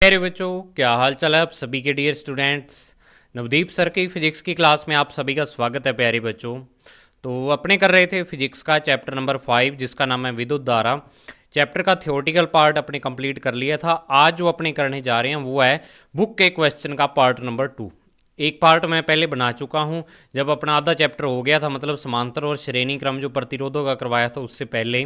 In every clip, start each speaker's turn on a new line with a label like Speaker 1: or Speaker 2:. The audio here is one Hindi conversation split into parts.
Speaker 1: मेरे बच्चों, क्या हाल चाल है आप सभी के डियर स्टूडेंट्स। नवदीप सर की फिजिक्स की क्लास में आप सभी का स्वागत है प्यारे बच्चों। तो अपने कर रहे थे फिजिक्स का चैप्टर नंबर 5 जिसका नाम है विद्युत धारा। चैप्टर का थियोरेटिकल पार्ट अपने कंप्लीट कर लिया था। आज जो अपने करने जा रहे हैं वो है बुक के क्वेश्चन का पार्ट नंबर 2। एक पार्ट मैं पहले बना चुका हूँ जब अपना आधा चैप्टर हो गया था, मतलब समांतर और श्रेणी क्रम जो प्रतिरोधों का करवाया था उससे पहले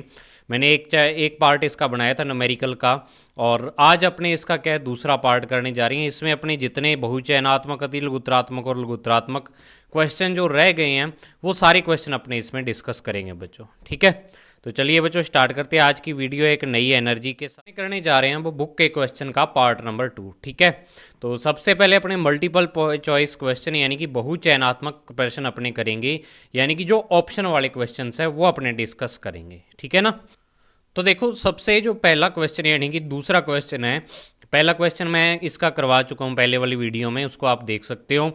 Speaker 1: मैंने एक पार्ट इसका बनाया था न्यूमेरिकल का। और आज अपने इसका क्या है दूसरा पार्ट करने जा रही हैं। इसमें अपने जितने बहुचयनात्मक अति लघुत्रात्मक और लघुत्रात्मक क्वेश्चन जो रह गए हैं वो सारे क्वेश्चन अपने इसमें डिस्कस करेंगे बच्चों, ठीक है। तो चलिए बच्चों स्टार्ट करते हैं। आज की वीडियो एक नई एनर्जी के साथ करने जा रहे हैं वो बुक के क्वेश्चन का पार्ट नंबर 2, ठीक है। तो सबसे पहले अपने मल्टीपल चॉइस क्वेश्चन यानी कि बहुचयनात्मक प्रश्न अपने करेंगे, यानी कि जो ऑप्शन वाले क्वेश्चन है वो अपने डिस्कस करेंगे, ठीक है ना। तो देखो सबसे जो पहला क्वेश्चन यानी कि दूसरा क्वेश्चन है, पहला क्वेश्चन मैं इसका करवा चुका हूँ पहले वाली वीडियो में, उसको आप देख सकते हो।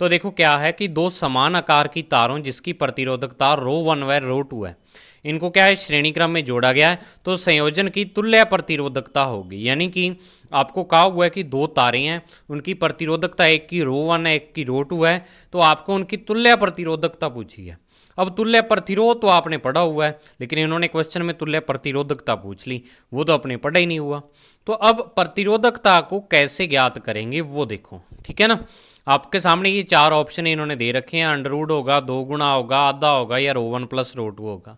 Speaker 1: तो देखो क्या है कि दो समान आकार की तारों जिसकी प्रतिरोधकता ρ1 व ρ2 है, इनको क्या है श्रेणी क्रम में जोड़ा गया है तो संयोजन की तुल्य प्रतिरोधकता होगी। यानी कि आपको कहा हुआ है कि दो तारें हैं, उनकी प्रतिरोधकता एक की ρ1 है एक की ρ2 है, तो आपको उनकी तुल्य प्रतिरोधकता पूछी है। अब तुल्य प्रतिरोध तो आपने पढ़ा हुआ है, लेकिन इन्होंने क्वेश्चन में तुल्य प्रतिरोधकता पूछ ली, वो तो अपने पढ़ा ही नहीं हुआ। तो अब प्रतिरोधकता को कैसे ज्ञात करेंगे वो देखो, ठीक है ना। आपके सामने ये चार ऑप्शन इन्होंने दे रखे हैं, अंडरवुड होगा, दो गुना होगा, आधा होगा या ρ1 + ρ2 होगा।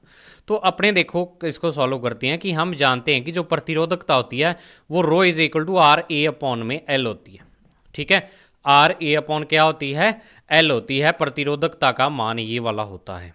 Speaker 1: तो अपने देखो इसको सॉल्व करते हैं कि हम जानते हैं कि जो प्रतिरोधकता होती है वो ρ = RA/L होती है, ठीक है। RA/ क्या होती है, L होती है। प्रतिरोधकता का मान ये वाला होता है।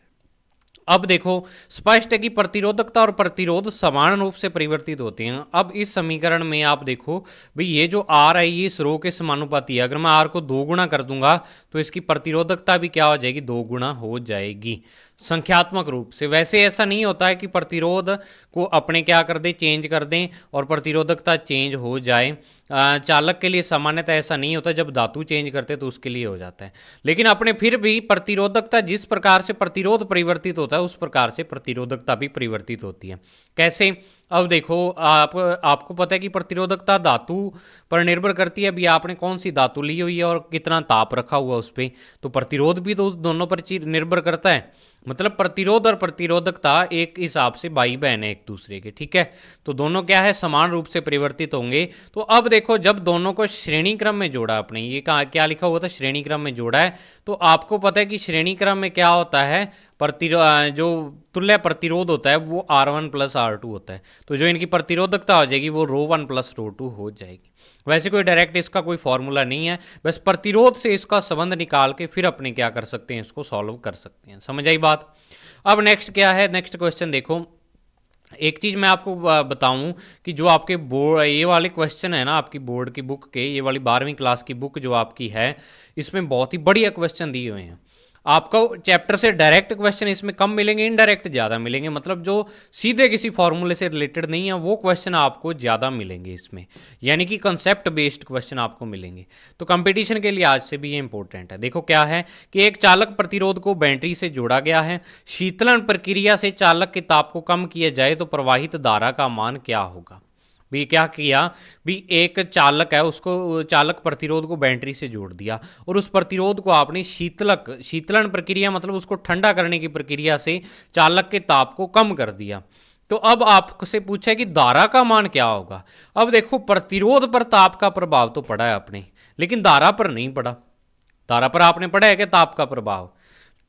Speaker 1: अब देखो स्पष्ट है कि प्रतिरोधकता और प्रतिरोध समान रूप से परिवर्तित होते हैं। अब इस समीकरण में आप देखो भाई ये जो R है ये इस रो के समानुपाती है। अगर मैं R को 2 गुना कर दूंगा तो इसकी प्रतिरोधकता भी क्या हो जाएगी, 2 गुना हो जाएगी संख्यात्मक रूप से। वैसे ऐसा नहीं होता है कि प्रतिरोध को अपने क्या कर दें, चेंज कर दें और प्रतिरोधकता चेंज हो जाए। चालक के लिए सामान्यतः ऐसा नहीं होता, जब धातु चेंज करते तो उसके लिए हो जाता है। लेकिन अपने फिर भी प्रतिरोधकता जिस प्रकार से प्रतिरोध परिवर्तित होता है उस प्रकार से प्रतिरोधकता भी परिवर्तित होती है। कैसे, अब देखो आपको पता है कि प्रतिरोधकता धातु पर निर्भर करती है। अभी आपने कौन सी धातु ली हुई है और कितना ताप रखा हुआ उस पर, तो प्रतिरोध भी तो उस दोनों पर निर्भर करता है। मतलब प्रतिरोध और प्रतिरोधकता एक हिसाब से भाई बहन है एक दूसरे के, ठीक है। तो दोनों क्या है समान रूप से परिवर्तित होंगे। तो अब देखो जब दोनों को श्रेणी क्रम में जोड़ा, अपने ये कहा क्या लिखा हुआ था, श्रेणी क्रम में जोड़ा है, तो आपको पता है कि श्रेणी क्रम में क्या होता है, जो तुल्य प्रतिरोध होता है वो R1 + R2 होता है। तो जो इनकी प्रतिरोधकता हो जाएगी वो ρ1 + ρ2 हो जाएगी। वैसे कोई डायरेक्ट इसका कोई फॉर्मूला नहीं है, बस प्रतिरोध से इसका संबंध निकाल के फिर अपने क्या कर सकते हैं, इसको सॉल्व कर सकते हैं। समझ आई बात। अब नेक्स्ट क्या है, नेक्स्ट क्वेश्चन देखो। एक चीज़ मैं आपको बताऊं कि जो आपके बोर्ड ये वाले क्वेश्चन है ना, आपकी बोर्ड की बुक के, ये वाली 12वीं क्लास की बुक जो आपकी है, इसमें बहुत ही बढ़िया क्वेश्चन दिए हुए हैं। आपको चैप्टर से डायरेक्ट क्वेश्चन इसमें कम मिलेंगे, इनडायरेक्ट ज़्यादा मिलेंगे। मतलब जो सीधे किसी फॉर्मूले से रिलेटेड नहीं है वो क्वेश्चन आपको ज़्यादा मिलेंगे इसमें, यानी कि कंसेप्ट बेस्ड क्वेश्चन आपको मिलेंगे। तो कंपटीशन के लिए आज से भी ये इंपॉर्टेंट है। देखो क्या है कि एक चालक प्रतिरोध को बैटरी से जोड़ा गया है, शीतलन प्रक्रिया से चालक के ताप को कम किया जाए तो प्रवाहित धारा का मान क्या होगा। भी क्या किया, भी एक चालक है उसको, चालक प्रतिरोध को बैटरी से जोड़ दिया और उस प्रतिरोध को आपने शीतलन प्रक्रिया मतलब उसको ठंडा करने की प्रक्रिया से चालक के ताप को कम कर दिया। तो अब आपसे पूछा है कि धारा का मान क्या होगा। अब देखो प्रतिरोध पर ताप का प्रभाव तो पड़ा है आपने, लेकिन धारा पर नहीं पड़ा। धारा पर आपने पढ़ा है कि ताप का प्रभाव,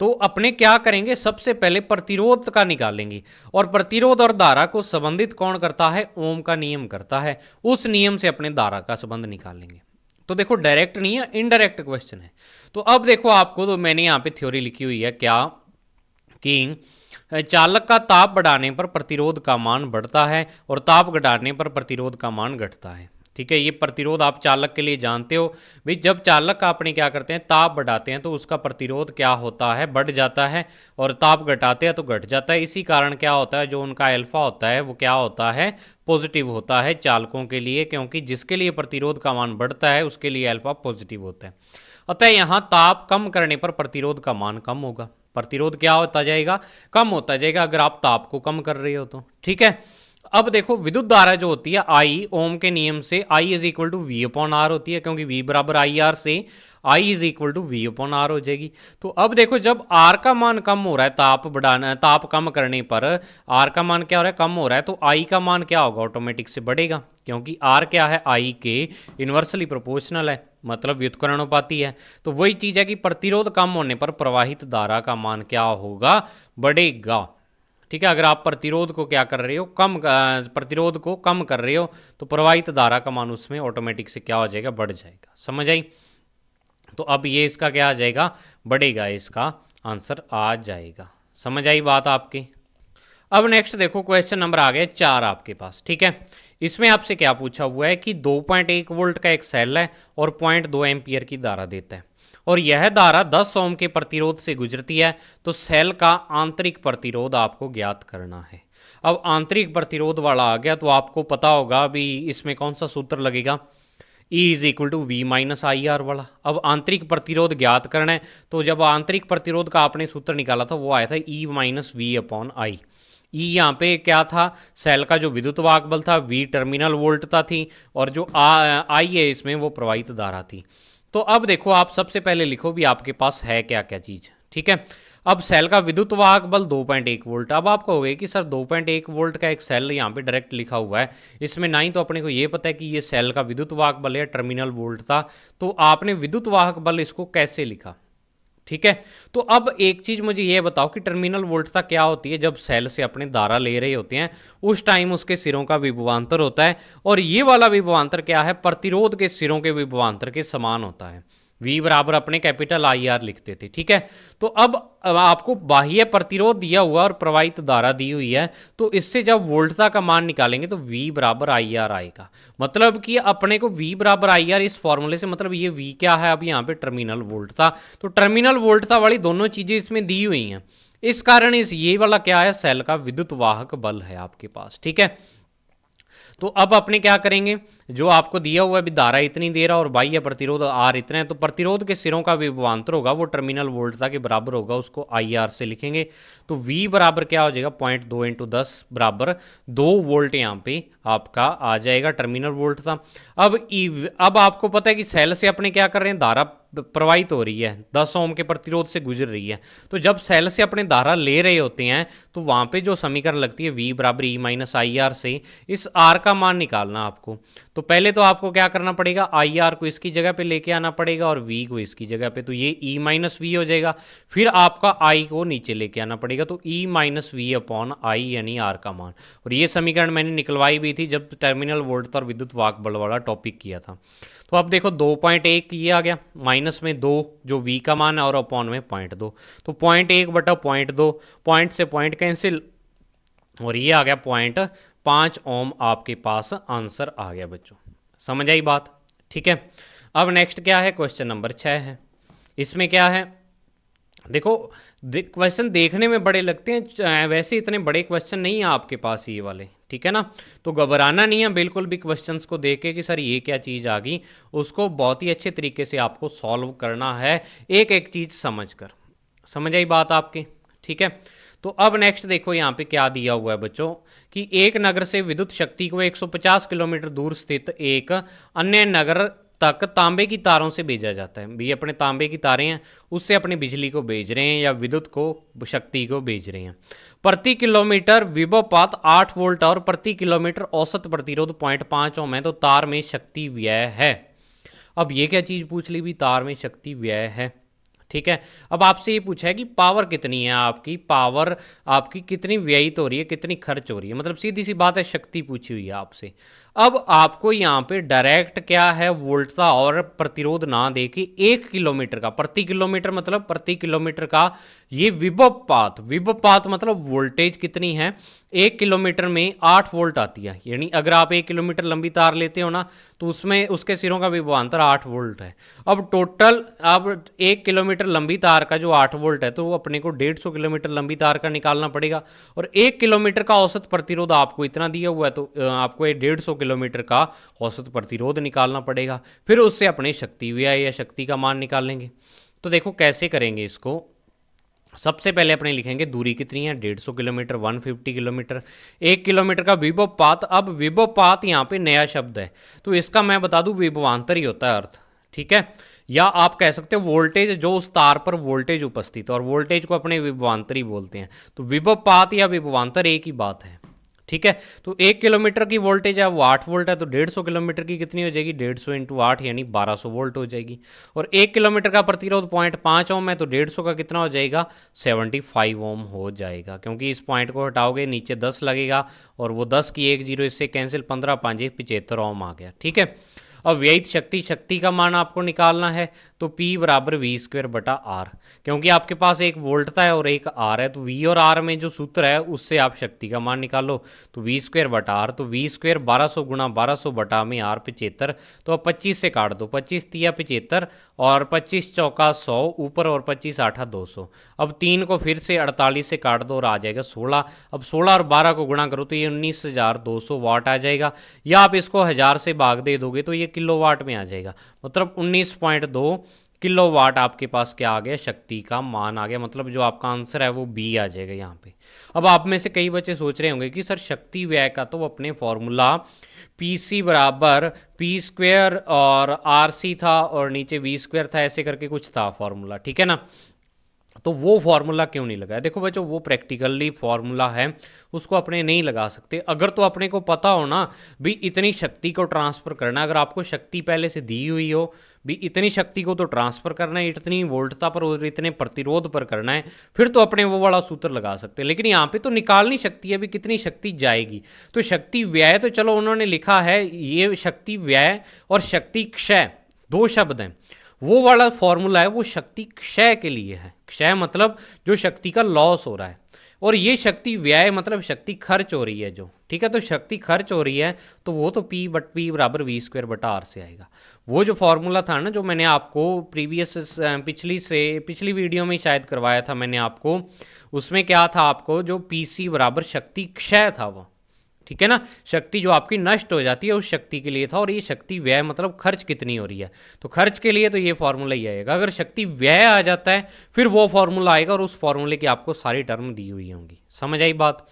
Speaker 1: तो अपने क्या करेंगे, सबसे पहले प्रतिरोध का निकालेंगे। और प्रतिरोध और धारा को संबंधित कौन करता है, ओम का नियम करता है। उस नियम से अपने धारा का संबंध निकालेंगे। तो देखो डायरेक्ट नहीं है, इनडायरेक्ट क्वेश्चन है। तो अब देखो आपको, तो मैंने यहाँ पे थ्योरी लिखी हुई है क्या कि चालक का ताप बढ़ाने पर प्रतिरोध का मान बढ़ता है और ताप घटाने पर प्रतिरोध का मान घटता है, ठीक है। ये प्रतिरोध आप चालक के लिए जानते हो भाई, जब चालक का अपने क्या करते हैं ताप बढ़ाते हैं तो उसका प्रतिरोध क्या होता है, बढ़ जाता है, और ताप घटाते हैं तो घट जाता है। इसी कारण क्या होता है, जो उनका अल्फा होता है वो क्या होता है, पॉजिटिव होता है चालकों के लिए, क्योंकि जिसके लिए प्रतिरोध का मान बढ़ता है उसके लिए अल्फा पॉजिटिव होता है। अतः यहाँ ताप कम करने पर प्रतिरोध का मान कम होगा। प्रतिरोध क्या होता जाएगा, कम होता जाएगा, अगर आप ताप को कम कर रहे हो तो, ठीक है। अब देखो विद्युत धारा जो होती है आई, ओम के नियम से I is equal to V upon R होती है, क्योंकि वी बराबर आई आर से I is equal to V upon R हो जाएगी। तो अब देखो जब आर का मान कम हो रहा है, ताप कम करने पर आर का मान क्या हो रहा है, कम हो रहा है, तो आई का मान क्या होगा, ऑटोमेटिक से बढ़ेगा, क्योंकि आर क्या है, आई के इन्वर्सली प्रोपोर्शनल है, मतलब व्युत्क्रमानुपाती है। तो वही चीज है कि प्रतिरोध कम होने पर प्रवाहित धारा का मान क्या होगा, बढ़ेगा। ठीक है, अगर आप प्रतिरोध को क्या कर रहे हो, प्रतिरोध को कम कर रहे हो, तो प्रवाहित धारा का मान उसमें ऑटोमेटिक से क्या हो जाएगा, बढ़ जाएगा। समझ आई? तो अब ये इसका क्या आ जाएगा, बढ़ेगा, इसका आंसर आ जाएगा। समझ आई बात आपकी? अब नेक्स्ट देखो क्वेश्चन नंबर आ गया 4 आपके पास। ठीक है, इसमें आपसे क्या पूछा हुआ है कि 2.1 वोल्ट का एक सेल है और 0.2 एम्पियर की धारा देता है, और यह धारा 10 ओम के प्रतिरोध से गुजरती है, तो सेल का आंतरिक प्रतिरोध आपको ज्ञात करना है। अब आंतरिक प्रतिरोध वाला आ गया, तो आपको पता होगा अभी इसमें कौन सा सूत्र लगेगा, E is equal to V minus I R वाला। अब आंतरिक प्रतिरोध ज्ञात करना है, तो जब आंतरिक प्रतिरोध का आपने सूत्र निकाला था वो आया था E minus V upon I. E यहाँ पे क्या था, सेल का जो विद्युत वाहक बल था, वी टर्मिनल वोल्टता थी, और जो आई है इसमें वो प्रवाहित धारा थी। तो अब देखो आप सबसे पहले लिखो भी आपके पास है क्या क्या चीज़। ठीक है, अब सेल का विद्युत वाहक बल 2.1 वोल्ट। अब आप कहोगे कि सर 2.1 वोल्ट का एक सेल यहाँ पे डायरेक्ट लिखा हुआ है, इसमें ना ही तो अपने को ये पता है कि ये सेल का विद्युत वाहक बल है, टर्मिनल वोल्ट था, तो आपने विद्युत वाहक बल इसको कैसे लिखा। ठीक है, तो अब एक चीज मुझे यह बताओ कि टर्मिनल वोल्टता क्या होती है। जब सेल से अपने धारा ले रहे होते हैं उस टाइम उसके सिरों का विभवांतर होता है, और ये वाला विभवांतर क्या है, प्रतिरोध के सिरों के विभवांतर के समान होता है। V बराबर अपने कैपिटल आई आर लिखते थे। ठीक है, तो अब आपको बाह्य प्रतिरोध दिया हुआ और प्रवाहित धारा दी हुई है, तो इससे जब वोल्टता का मान निकालेंगे तो V बराबर आई आर आएगा। मतलब कि अपने को V बराबर आई आर इस फॉर्मूले से, मतलब ये V क्या है, अब यहाँ पे टर्मिनल वोल्टता, तो टर्मिनल वोल्टता वाली दोनों चीजें इसमें दी हुई हैं, इस कारण इस ये वाला क्या है, सेल का विद्युत वाहक बल है आपके पास। ठीक है, तो अब अपने क्या करेंगे, जो आपको दिया हुआ है भी धारा इतनी दे रहा और बाह्य प्रतिरोध आर इतना है, तो प्रतिरोध के सिरों का विभवांतर होगा वो टर्मिनल वोल्टता के बराबर होगा, उसको आई आर से लिखेंगे। तो V बराबर क्या हो जाएगा, 0.2 इंटू 10 बराबर 2 वोल्ट यहाँ पे आपका आ जाएगा टर्मिनल वोल्टता। अब आपको पता है कि सेल से अपने क्या कर रहे हैं, धारा प्रवाहित हो रही है, 10 ओम के प्रतिरोध से गुजर रही है, तो जब सेल से अपने धारा ले रहे होते हैं तो वहां पे जो समीकरण लगती है V बराबर ई माइनस आई आर से इस R का मान निकालना आपको। तो पहले तो आपको क्या करना पड़ेगा, आई आर को इसकी जगह पे लेके आना पड़ेगा और V को इसकी जगह पे, तो ये E माइनस वी हो जाएगा। फिर आपका I को नीचे लेके आना पड़ेगा, तो E minus V upon I यानी R का मान। और ये समीकरण मैंने निकलवाई भी थी जब टर्मिनल वोल्टता और विद्युत वाहक बल वाला टॉपिक किया था। तो अब देखो 2.1 ये आ गया, माइनस में 2 जो V का मान है और अपॉन में 0.2, तो 0.1 बटा 0.2, पॉइंट से पॉइंट कैंसिल, और ये आ गया 0.5 ओम आपके पास आंसर आ गया बच्चों। समझ आई बात? ठीक है, अब नेक्स्ट क्या है, क्वेश्चन नंबर 6 है। इसमें क्या है, देखो क्वेश्चन देखने में बड़े लगते हैं, वैसे इतने बड़े क्वेश्चन नहीं है आपके पास ये वाले। ठीक है ना, तो घबराना नहीं है बिल्कुल भी क्वेश्चंस को देख के कि सर ये क्या चीज़ आ गई, उसको बहुत ही अच्छे तरीके से आपको सॉल्व करना है, एक एक चीज़ समझ कर। समझ आई बात आपकी? ठीक है, तो अब नेक्स्ट देखो यहाँ पे क्या दिया हुआ है बच्चों, कि एक नगर से विद्युत शक्ति को 150 किलोमीटर दूर स्थित एक अन्य नगर तक तांबे की तारों से भेजा जाता है। भी अपने तांबे की तारें हैं, उससे अपनी बिजली को भेज रहे हैं या विद्युत को, शक्ति को भेज रहे हैं। प्रति किलोमीटर विभवपात 8 वोल्ट और प्रति किलोमीटर औसत प्रतिरोध 0.5 ओम है, तो तार में शक्ति व्यय है। अब ये क्या चीज़ पूछ ली भी, तार में शक्ति व्यय है। ठीक है, अब आपसे ये पूछा है कि पावर कितनी है आपकी, पावर आपकी कितनी व्ययित हो रही है, कितनी खर्च हो रही है, मतलब सीधी सी बात है, शक्ति पूछी हुई है आपसे। अब आपको यहाँ पे डायरेक्ट क्या है, वोल्टता और प्रतिरोध ना दे के 1 किलोमीटर का, प्रति किलोमीटर मतलब प्रति किलोमीटर का ये विभवपात, विभवपात मतलब वोल्टेज कितनी है, 1 किलोमीटर में 8 वोल्ट आती है। यानी अगर आप 1 किलोमीटर लंबी तार लेते हो ना, तो उसमें उसके सिरों का विभवांतर 8 वोल्ट है। अब टोटल, अब 1 किलोमीटर लंबी तार का जो 8 वोल्ट है, तो अपने को 150 किलोमीटर लंबी तार का निकालना पड़ेगा, और 1 किलोमीटर का औसत प्रतिरोध आपको इतना दिया हुआ है, तो आपको 150 किलोमीटर का औसत प्रतिरोध निकालना पड़ेगा। फिर उससे अपने शक्ति व्यय या शक्ति का मान निकालेंगे। तो देखो कैसे करेंगे इसको, सबसे पहले अपने लिखेंगे दूरी कितनी है, 150 किलोमीटर, 150 किलोमीटर, 1 किलोमीटर का विभव पात। अब विभव पात यहाँ पे नया शब्द है, तो इसका मैं बता दूं विभवांतर ही होता है अर्थ, ठीक है। या आप कह सकते हो वोल्टेज, जो उस तार पर वोल्टेज उपस्थित है, और वोल्टेज को अपने विभवांतर ही बोलते हैं। तो विभव पात या विभवांतर एक ही बात है, ठीक है। तो 1 किलोमीटर की वोल्टेज है वो 8 वोल्ट है, तो 150 किलोमीटर की कितनी हो जाएगी, 150 इंटू 8 यानी 1200 वोल्ट हो जाएगी। और 1 किलोमीटर का प्रतिरोध 0.5 ओम है, तो 150 का कितना हो जाएगा, 75 ओम हो जाएगा। क्योंकि इस पॉइंट को हटाओगे नीचे 10 लगेगा, और वो 10 की एक जीरो इससे कैंसिल, 15 5 75 ओम आ गया, ठीक है। अब व्ययित शक्ति, शक्ति का मान आपको निकालना है, तो P बराबर वी स्क्वायर बटा आर। क्योंकि आपके पास एक वोल्टता है और एक आर है, तो V और R में जो सूत्र है उससे आप शक्ति का मान निकालो। तो वी स्क्वायर बटा आर, तो वी स्क्वायर 1200 गुणा 1200 बटा में आर 75। तो अब 25 से काट दो, 25 तिया 75 और 25 चौका 100 ऊपर, और 25 आठा 200। अब 3 को फिर से 48 से काट दो और आ जाएगा 16। अब 16 और 12 को गुणा करो तो ये 19,200 वाट आ जाएगा, या आप इसको 1000 से भाग दे दोगे तो ये किलो वाट में आ जाएगा। मतलब 19.2 किलो वाट आपके पास क्या आ गया, शक्ति का मान आ गया। मतलब जो आपका आंसर है वो बी आ जाएगा यहाँ पे। अब आप में से कई बच्चे सोच रहे होंगे कि सर शक्ति व्यय का तो अपने फॉर्मूला पी सी बराबर पी स्क्वेयर और आर सी था, और नीचे वी स्क्वेयर था, ऐसे करके कुछ था फॉर्मूला, ठीक है ना। तो वो फार्मूला क्यों नहीं लगाया, देखो बच्चों वो प्रैक्टिकली फार्मूला है, उसको अपने नहीं लगा सकते। अगर तो अपने को पता हो ना भी इतनी शक्ति को ट्रांसफर करना है, अगर आपको शक्ति पहले से दी हुई हो भी इतनी शक्ति को तो ट्रांसफर करना है, इतनी वोल्टता पर और इतने प्रतिरोध पर करना है, फिर तो अपने वो वाला सूत्र लगा सकते हैं। लेकिन यहाँ पे तो निकालनी शक्ति है भी कितनी शक्ति जाएगी। तो शक्ति व्यय तो चलो उन्होंने लिखा है, ये शक्ति व्यय और शक्ति क्षय दो शब्द हैं, वो वाला फॉर्मूला है वो शक्ति क्षय के लिए है। क्षय मतलब जो शक्ति का लॉस हो रहा है, और ये शक्ति व्यय मतलब शक्ति खर्च हो रही है जो, ठीक है। तो शक्ति खर्च हो रही है तो वो तो P बराबर वी स्क्वायर बटा आर से आएगा। वो जो फॉर्मूला था ना जो मैंने आपको प्रीवियस पिछली वीडियो में शायद करवाया था मैंने आपको, उसमें क्या था आपको, जो PC बराबर शक्ति क्षय था वो, ठीक है ना। शक्ति जो आपकी नष्ट हो जाती है उस शक्ति के लिए था, और ये शक्ति व्यय मतलब खर्च कितनी हो रही है, तो खर्च के लिए तो ये फॉर्मूला ही आएगा। अगर शक्ति व्यय आ जाता है फिर वो फॉर्मूला आएगा, और उस फॉर्मूले की आपको सारी टर्म दी हुई होंगी। समझ आई बात।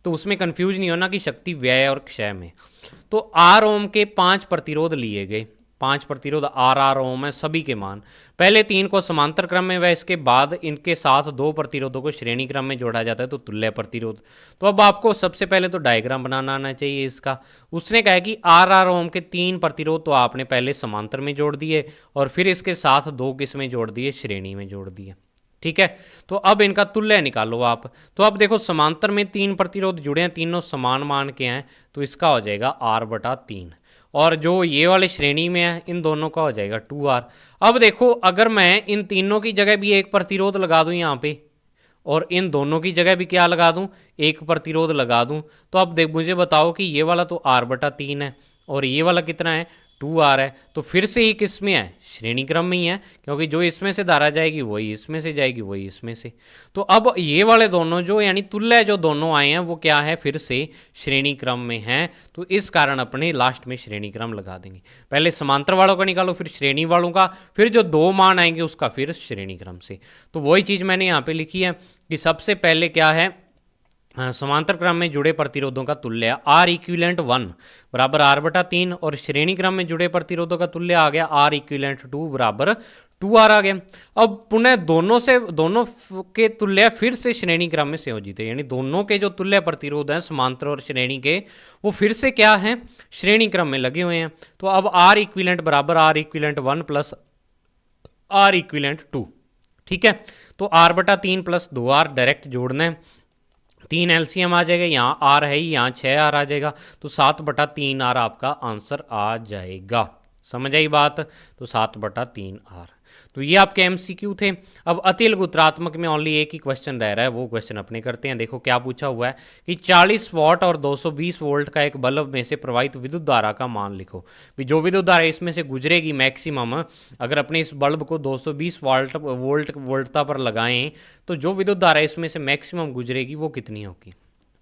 Speaker 1: तो उसमें कंफ्यूज नहीं होना कि शक्ति व्यय और क्षय में। तो आर ओम के 5 प्रतिरोध लिए गए, 5 प्रतिरोध आर ओम है, सभी के मान पहले 3 को समांतर क्रम में व इसके बाद इनके साथ 2 प्रतिरोधों को श्रेणी क्रम में जोड़ा जाता है, तो तुल्य प्रतिरोध। तो अब आपको सबसे पहले तो डायग्राम बनाना आना चाहिए इसका। उसने कहा कि आर ओम के 3 प्रतिरोध तो आपने पहले समांतर में जोड़ दिए, और फिर इसके साथ 2 किस में जोड़ दिए, श्रेणी में जोड़ दिए, ठीक है। तो अब इनका तुल्य निकालो आप। तो अब देखो समांतर में 3 प्रतिरोध जुड़े हैं, तीनों समान मान के हैं, तो इसका हो जाएगा आर बटा 3, और जो ये वाले श्रेणी में है इन दोनों का हो जाएगा 2R। अब देखो अगर मैं इन तीनों की जगह भी एक प्रतिरोध लगा दूं यहाँ पे, और इन दोनों की जगह भी क्या लगा दूं, एक प्रतिरोध लगा दूं, तो अब देख मुझे बताओ कि ये वाला तो R बटा 3 है, और ये वाला कितना है, 2R है। तो फिर से ही किस में है, श्रेणी क्रम में ही है, क्योंकि जो इसमें से धारा जाएगी वही इसमें से जाएगी, वही इसमें से। तो अब ये वाले दोनों जो यानी तुल्य जो दोनों आए हैं वो क्या है, फिर से श्रेणी क्रम में हैं, तो इस कारण अपने लास्ट में श्रेणी क्रम लगा देंगे। पहले समांतर वालों का निकालो, फिर श्रेणी वालों का, फिर जो 2 मान आएंगे उसका फिर श्रेणी क्रम से। तो वही चीज़ मैंने यहाँ पे लिखी है कि सबसे पहले क्या है, समांतर क्रम में जुड़े प्रतिरोधों का तुल्य आर इक्विवेलेंट 1 बराबर आर बटा 3, और श्रेणी क्रम में जुड़े प्रतिरोधों का तुल्य आ गया आर इक्विवेलेंट 2 बराबर 2R आ गया। अब पुनः दोनों के तुल्य फिर से श्रेणी क्रम में संयोजित है, यानी दोनों के जो तुल्य प्रतिरोध हैं समांतर और श्रेणी के, वो फिर से क्या है, श्रेणी क्रम में लगे हुए हैं। तो अब आर इक्विवेलेंट बराबर R equivalent 1 plus R equivalent 2, ठीक है। तो आर बटा 3 प्लस 2R डायरेक्ट जोड़ना है, 3 LCM आ जाएगा, यहाँ R है ही, यहाँ 6R आ जाएगा, तो 7/3R आपका आंसर आ जाएगा। समझ आई बात। तो 7/3R। तो ये आपके MCQ थे। अब अति लघुत्रात्मक में ओनली एक ही क्वेश्चन रह रहा है, वो क्वेश्चन अपने करते हैं। देखो क्या पूछा हुआ है कि 40 वाट और 220 वोल्ट का एक बल्ब में से प्रवाहित विद्युत धारा का मान लिखो। भी जो विद्युत धारा इसमें से गुजरेगी मैक्सिमम, अगर अपने इस बल्ब को 220 वोल्टता पर लगाएं तो जो विद्युत धारा इसमें से मैक्सिमम गुजरेगी वो कितनी होगी,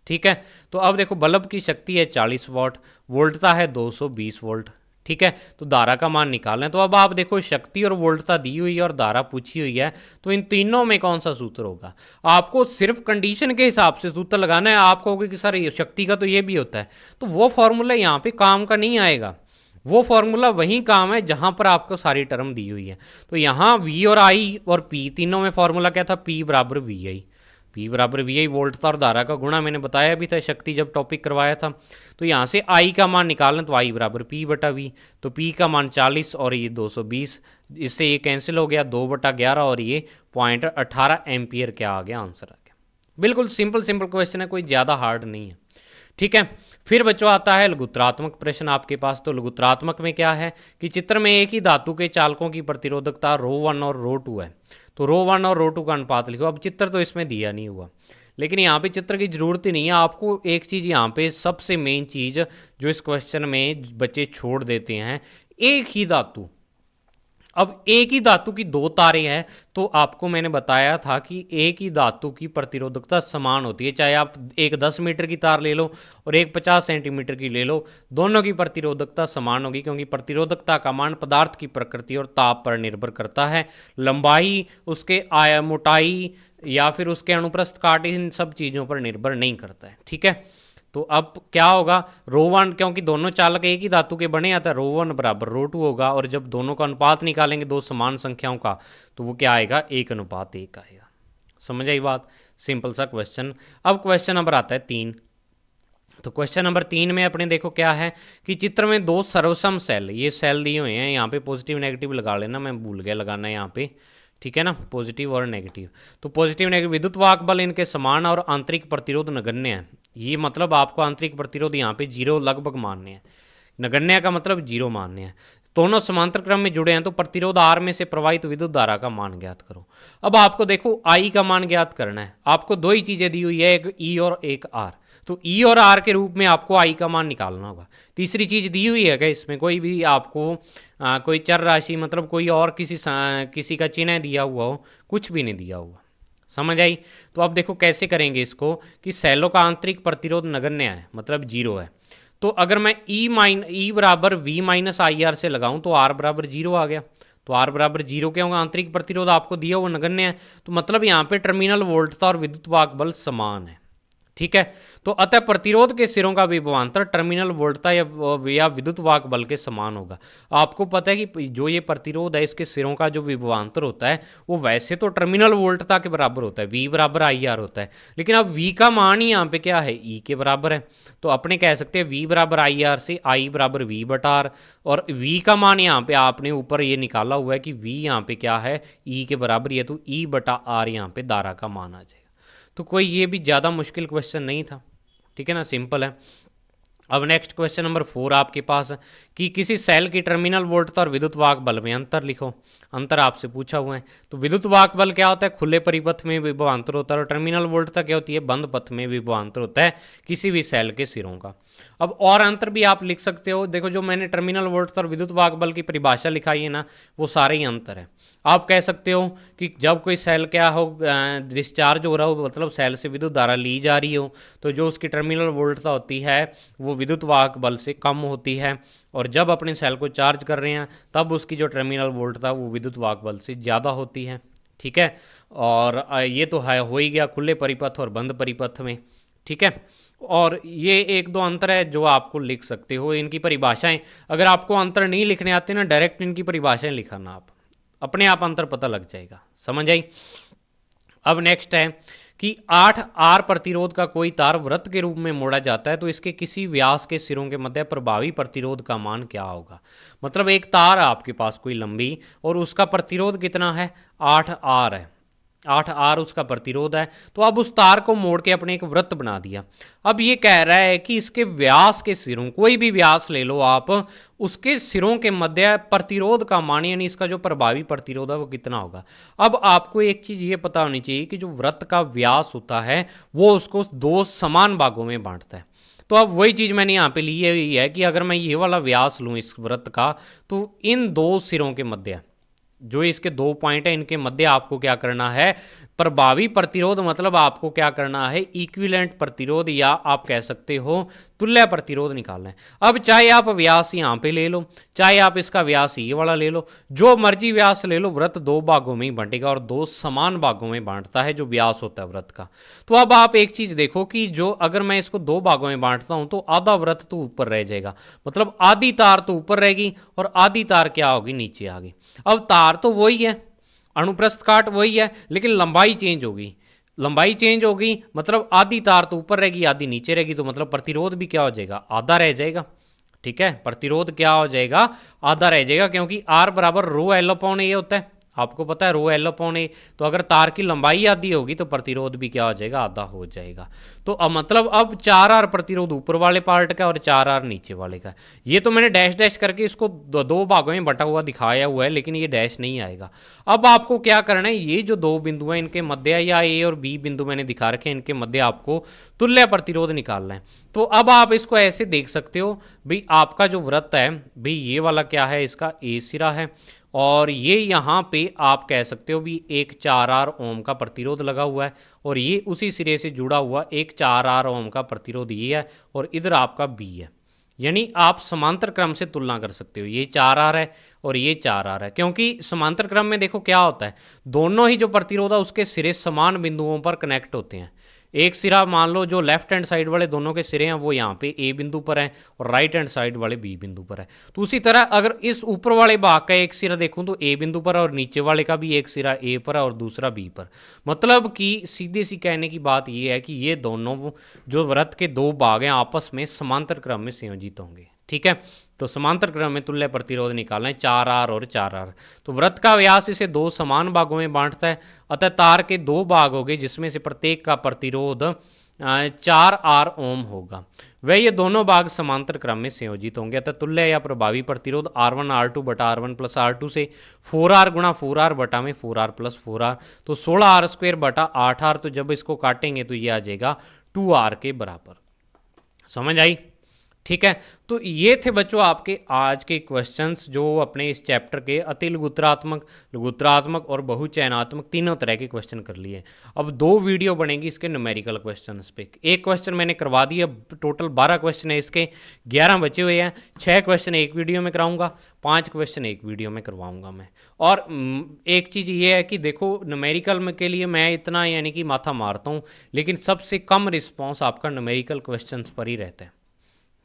Speaker 1: ठीक है। तो अब देखो बल्ब की शक्ति है 40 वाट, वोल्टता है 220 वोल्ट, ठीक है। तो धारा का मान निकालना। तो अब आप देखो शक्ति और वोल्टता दी हुई है और धारा पूछी हुई है, तो इन तीनों में कौन सा सूत्र होगा? आपको सिर्फ कंडीशन के हिसाब से सूत्र लगाना है। आप कहोगे कि सर ये शक्ति का तो ये भी होता है, तो वो फॉर्मूला यहाँ पे काम का नहीं आएगा। वो फॉर्मूला वहीं काम है जहां पर आपको सारी टर्म दी हुई है। तो यहाँ V और I और P तीनों में फॉर्मूला क्या था? P बराबर वी आई। P बराबर वी आई वोल्ट था और धारा का गुणा, मैंने बताया भी था शक्ति जब टॉपिक करवाया था। तो यहाँ से I का मान निकालना, तो I बराबर P बटा V। तो P का मान 40 और ये 220, इससे ये कैंसिल हो गया, 2/11 और ये 0.18 एम्पियर क्या आ गया? आंसर आ गया। बिल्कुल सिंपल सिंपल क्वेश्चन है, कोई ज़्यादा हार्ड नहीं है, ठीक है। फिर बच्चों आता है लघुत्रात्मक प्रश्न आपके पास। तो लघुत्रात्मक में क्या है कि चित्र में एक ही धातु के चालकों की प्रतिरोधकता ρ1 और ρ2 है। तो ρ1 और ρ2 का अनुपात लिखो। अब चित्र तो इसमें दिया नहीं हुआ, लेकिन यहाँ पे चित्र की जरूरत ही नहीं है। आपको एक चीज़ यहाँ पे सबसे मेन चीज़ जो इस क्वेश्चन में बच्चे छोड़ देते हैं, एक ही धातु, अब एक ही धातु की दो तारें हैं, तो आपको मैंने बताया था कि एक ही धातु की प्रतिरोधकता समान होती है। चाहे आप एक 10 मीटर की तार ले लो और एक 50 सेंटीमीटर की ले लो, दोनों की प्रतिरोधकता समान होगी, क्योंकि प्रतिरोधकता का मान पदार्थ की प्रकृति और ताप पर निर्भर करता है। लंबाई, उसके मोटाई या फिर उसके अनुप्रस्थ काट, इन सब चीज़ों पर निर्भर नहीं करता है, ठीक है। तो अब क्या होगा? ρ1, क्योंकि दोनों चालक एक ही धातु के बने आता है, ρ1 बराबर ρ2 होगा, और जब दोनों का अनुपात निकालेंगे दो समान संख्याओं का, तो वो क्या आएगा? 1:1 आएगा। समझ आई बात? सिंपल सा क्वेश्चन। अब क्वेश्चन नंबर आता है 3। तो क्वेश्चन नंबर 3 में अपने देखो क्या है कि चित्र में दो सर्वसम सेल, ये सेल दिए हुए हैं, यहाँ पे पॉजिटिव नेगेटिव लगा लेना, मैं भूल गया लगाना यहाँ पे, ठीक है ना, पॉजिटिव और नेगेटिव। तो पॉजिटिव नेगेटिव विद्युत वाहक बल इनके समान और आंतरिक प्रतिरोध नगण्य है। ये मतलब आपको आंतरिक प्रतिरोध यहाँ पे 0 लगभग मानने हैं। नगण्य का मतलब 0 मानने हैं। दोनों समांतर क्रम में जुड़े हैं, तो प्रतिरोध R में से प्रवाहित विद्युत धारा का मान ज्ञात करो। अब आपको देखो I का मान ज्ञात करना है। आपको दो ही चीजें दी हुई है, एक E और एक R। तो E और R के रूप में आपको I का मान निकालना होगा। तीसरी चीज दी हुई है क्या इसमें? कोई भी आपको कोई चर राशि, मतलब कोई और किसी का चिन्ह दिया हुआ हो? कुछ भी नहीं दिया हुआ। समझ आई? तो अब देखो कैसे करेंगे इसको कि सेलों का आंतरिक प्रतिरोध नगण्य है, मतलब 0 है। तो अगर मैं E बराबर V माइनस आई आर से लगाऊं तो R बराबर 0 आ गया। तो R बराबर 0 क्या होगा? आंतरिक प्रतिरोध आपको दिया हुआ नगण्य है, तो मतलब यहाँ पे टर्मिनल वोल्टता और विद्युत वाहक बल समान है, ठीक है। तो अतः प्रतिरोध के सिरों का विभवांतर टर्मिनल वोल्टता या विद्युत वाहक बल के समान होगा। आपको पता है कि जो ये प्रतिरोध है, इसके सिरों का जो विभवांतर होता है वो वैसे तो टर्मिनल वोल्टता के बराबर होता है, V बराबर आई आर होता है, लेकिन अब V का मान ही यहाँ पे क्या है? E के बराबर है। तो अपने कह सकते हैं V बराबर आई आर से I बराबर V बटा आर, और V का मान यहाँ पे आपने ऊपर ये निकाला हुआ है कि V यहाँ पे क्या है? E के बराबर है, तो E बटा आर यहाँ पे धारा का मान आ जाएगा। तो कोई ये भी ज़्यादा मुश्किल क्वेश्चन नहीं था, ठीक है ना, सिंपल है। अब नेक्स्ट क्वेश्चन नंबर 4 आपके पास कि किसी सेल की टर्मिनल वोल्टता और विद्युत वाहक बल में अंतर लिखो। अंतर आपसे पूछा हुआ है। तो विद्युत वाहक बल क्या होता है? खुले परिपथ में विभवांतर होता है, और टर्मिनल वोल्टता क्या होती है? बंद पथ में विभवांतर होता है किसी भी सेल के सिरों का। अब और अंतर भी आप लिख सकते हो। देखो जो मैंने टर्मिनल वोल्टता और विद्युत वाहक बल की परिभाषा लिखाई है ना, वो सारे ही अंतर है। आप कह सकते हो कि जब कोई सेल क्या हो, डिस्चार्ज हो रहा हो, मतलब सेल से विद्युत धारा ली जा रही हो, तो जो उसकी टर्मिनल वोल्टता होती है वो विद्युत वाहक बल से कम होती है, और जब अपने सेल को चार्ज कर रहे हैं तब उसकी जो टर्मिनल वोल्टता वो विद्युत वाहक बल से ज़्यादा होती है, ठीक है। और ये तो है हो ही गया खुले परिपथ और बंद परिपथ में, ठीक है। और ये एक दो अंतर है जो आपको लिख सकते हो, इनकी परिभाषाएं। अगर आपको अंतर नहीं लिखने आते ना, डायरेक्ट इनकी परिभाषाएं लिखाना, आप अपने आप अंतर पता लग जाएगा। समझ आई? अब नेक्स्ट है कि 8 आर प्रतिरोध का कोई तार वृत्त के रूप में मोड़ा जाता है, तो इसके किसी व्यास के सिरों के मध्य प्रभावी प्रतिरोध का मान क्या होगा? मतलब एक तार है आपके पास कोई लंबी, और उसका प्रतिरोध कितना है? 8 आर है। 8 आर उसका प्रतिरोध है। तो अब उस तार को मोड़ के अपने एक वृत्त बना दिया। अब ये कह रहा है कि इसके व्यास के सिरों, कोई भी व्यास ले लो आप, उसके सिरों के मध्य प्रतिरोध का मान, यानी इसका जो प्रभावी प्रतिरोध है वो कितना होगा। अब आपको एक चीज ये पता होनी चाहिए कि जो वृत्त का व्यास होता है वो उसको दो समान भागों में बांटता है। तो अब वही चीज मैंने यहाँ पे ली हुई है कि अगर मैं ये वाला व्यास लूँ इस वृत्त का, तो इन दो सिरों के मध्य जो इसके 2 पॉइंट है इनके मध्य आपको क्या करना है, प्रभावी प्रतिरोध मतलब आपको क्या करना है, इक्विवेलेंट प्रतिरोध या आप कह सकते हो तुल्य प्रतिरोध निकालना है। अब चाहे आप व्यास यहाँ पे ले लो, चाहे आप इसका व्यास ये वाला ले लो, जो मर्जी व्यास ले लो, वृत्त 2 भागों में ही बंटेगा और 2 समान भागों में बांटता है जो व्यास होता है वृत्त का। तो अब आप एक चीज देखो कि जो अगर मैं इसको 2 भागों में बांटता हूं तो आधा वृत्त तो ऊपर रह जाएगा, मतलब आधी तार तो ऊपर रहेगी और आधी तार क्या होगी, नीचे आ गई। अब तार तो वही है, अनुप्रस्थ काट वही है, लेकिन लंबाई चेंज होगी, लंबाई चेंज होगी मतलब आधी तार तो ऊपर रहेगी आधी नीचे रहेगी, तो मतलब प्रतिरोध भी क्या हो जाएगा, आधा रह जाएगा। ठीक है, प्रतिरोध क्या हो जाएगा, आधा रह जाएगा, क्योंकि आर बराबर रो एल अपॉन ए होता है, आपको पता है रो एल अपॉन ए। तो अगर तार की लंबाई आधी होगी तो प्रतिरोध भी क्या हो जाएगा, आधा हो जाएगा। तो अब मतलब अब 4R प्रतिरोध ऊपर वाले पार्ट का और 4R नीचे वाले का। ये तो मैंने डैश डैश करके इसको 2 भागों में बटा हुआ दिखाया हुआ है, लेकिन ये डैश नहीं आएगा। अब आपको क्या करना है, ये जो 2 बिंदु हैं इनके मध्य या ए और बी बिंदु मैंने दिखा रखे हैं, इनके मध्य आपको तुल्य प्रतिरोध निकालना है। तो अब आप इसको ऐसे देख सकते हो भाई, आपका जो वृत्त है भाई ये वाला क्या है, इसका ए सिरा है और ये यहाँ पे आप कह सकते हो भी एक 4R ओम का प्रतिरोध लगा हुआ है और ये उसी सिरे से जुड़ा हुआ एक 4R ओम का प्रतिरोध ये है और इधर आपका बी है। यानी आप समांतर क्रम से तुलना कर सकते हो, ये 4R है और ये 4R है, क्योंकि समांतर क्रम में देखो क्या होता है, दोनों ही जो प्रतिरोध है उसके सिरे समान बिंदुओं पर कनेक्ट होते हैं। एक सिरा मान लो जो लेफ्ट हैंड साइड वाले दोनों के सिरे हैं वो यहाँ पे ए बिंदु पर हैं और राइट हैंड साइड वाले बी बिंदु पर है। तो उसी तरह अगर इस ऊपर वाले भाग का एक सिरा देखूं तो ए बिंदु पर है और नीचे वाले का भी एक सिरा ए पर है और दूसरा बी पर। मतलब कि सीधे सी कहने की बात ये है कि ये दोनों जो वृत्त के 2 भाग हैं आपस में समांतर क्रम में संयोजित होंगे। ठीक है, तो समांतर क्रम में तुल्य प्रतिरोध निकालना है 4R और 4R। तो वृत्त का व्यास इसे 2 समान भागों में बांटता है, अतः तार के 2 भाग होंगे जिसमें से प्रत्येक का प्रतिरोध 4R ओम होगा। वह ये दोनों भाग समांतर क्रम में संयोजित होंगे, अतः तुल्य या प्रभावी प्रतिरोध R1 R2 बटा R1 प्लस R2 से 4R गुणा 4R बटा में 4R प्लस 4R, तो 16R स्क्वेयर बटा 8R। तो जब इसको काटेंगे तो ये आ जाएगा 2R के बराबर। समझ आई? ठीक है, तो ये थे बच्चों आपके आज के क्वेश्चंस जो अपने इस चैप्टर के अति लघुत्रात्मक, लघुत्रात्मक और बहुचयनात्मक तीनों तरह के क्वेश्चन कर लिए। अब 2 वीडियो बनेगी इसके न्यूमेरिकल क्वेश्चंस पे। एक क्वेश्चन मैंने करवा दिया, टोटल 12 क्वेश्चन है इसके, 11 बचे हुए हैं। 6 क्वेश्चन एक वीडियो में कराऊंगा, 5 क्वेश्चन एक वीडियो में करवाऊंगा मैं। और एक चीज़ ये है कि देखो न्यूमेरिकल में के लिए मैं इतना यानी कि माथा मारता हूँ, लेकिन सबसे कम रिस्पॉन्स आपका न्यूमेरिकल क्वेश्चन पर ही रहता है।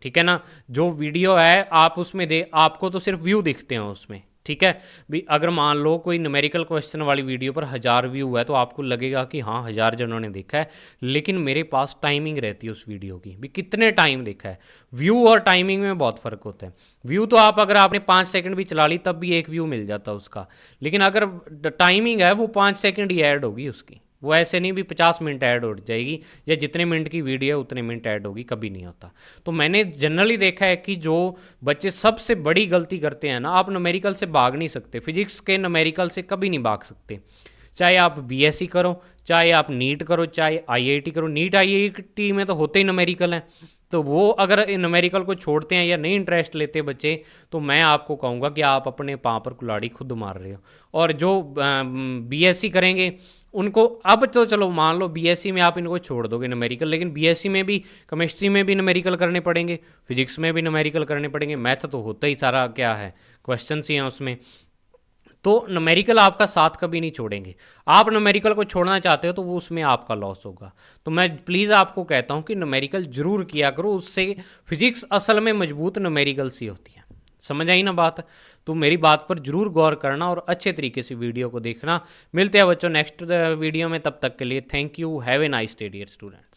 Speaker 1: ठीक है ना, जो वीडियो है आप उसमें आपको तो सिर्फ व्यू दिखते हैं उसमें। ठीक है भी, अगर मान लो कोई न्यूमेरिकल क्वेश्चन वाली वीडियो पर 1000 व्यू है तो आपको लगेगा कि हाँ 1000 जनों ने देखा है, लेकिन मेरे पास टाइमिंग रहती है उस वीडियो की भी कितने टाइम देखा है। व्यू और टाइमिंग में बहुत फ़र्क होता है। व्यू तो आप अगर आपने 5 सेकंड भी चला ली तब भी एक व्यू मिल जाता उसका, लेकिन अगर टाइमिंग है वो 5 सेकंड ही ऐड होगी उसकी, वो ऐसे नहीं भी 50 मिनट ऐड हो जाएगी या जितने मिनट की वीडियो है उतने मिनट ऐड होगी, कभी नहीं होता। तो मैंने जनरली देखा है कि जो बच्चे सबसे बड़ी गलती करते हैं ना, आप न्यूमेरिकल से भाग नहीं सकते, फिजिक्स के न्यूमेरिकल से कभी नहीं भाग सकते। चाहे आप बीएससी करो, चाहे आप नीट करो, चाहे आईआईटी करो। नीट आईआईटी में तो होते ही न्यूमेरिकल हैं, तो वो अगर न्यूमेरिकल को छोड़ते हैं या नहीं इंटरेस्ट लेते बच्चे, तो मैं आपको कहूँगा कि आप अपने पाँव पर कुल्हाड़ी खुद मार रहे हो। और जो बीएससी करेंगे उनको, अब तो चलो मान लो बीएससी में आप इनको छोड़ दोगे न्यूमेरिकल, लेकिन बीएससी में भी केमिस्ट्री में भी न्यूमेरिकल करने पड़ेंगे, फिजिक्स में भी न्यूमेरिकल करने पड़ेंगे, मैथ तो होता ही सारा क्या है क्वेश्चंस ही हैं उसमें। तो न्यूमेरिकल आपका साथ कभी नहीं छोड़ेंगे। आप न्यूमेरिकल को छोड़ना चाहते हो तो वो उसमें आपका लॉस होगा। तो मैं प्लीज़ आपको कहता हूँ कि न्यूमेरिकल जरूर किया करो, उससे फिजिक्स असल में मजबूत न्यूमेरिकल सी होती है। समझ आई ना बात? तो मेरी बात पर जरूर गौर करना और अच्छे तरीके से वीडियो को देखना। मिलते हैं बच्चों नेक्स्ट वीडियो में, तब तक के लिए thank you, have a nice day dear student.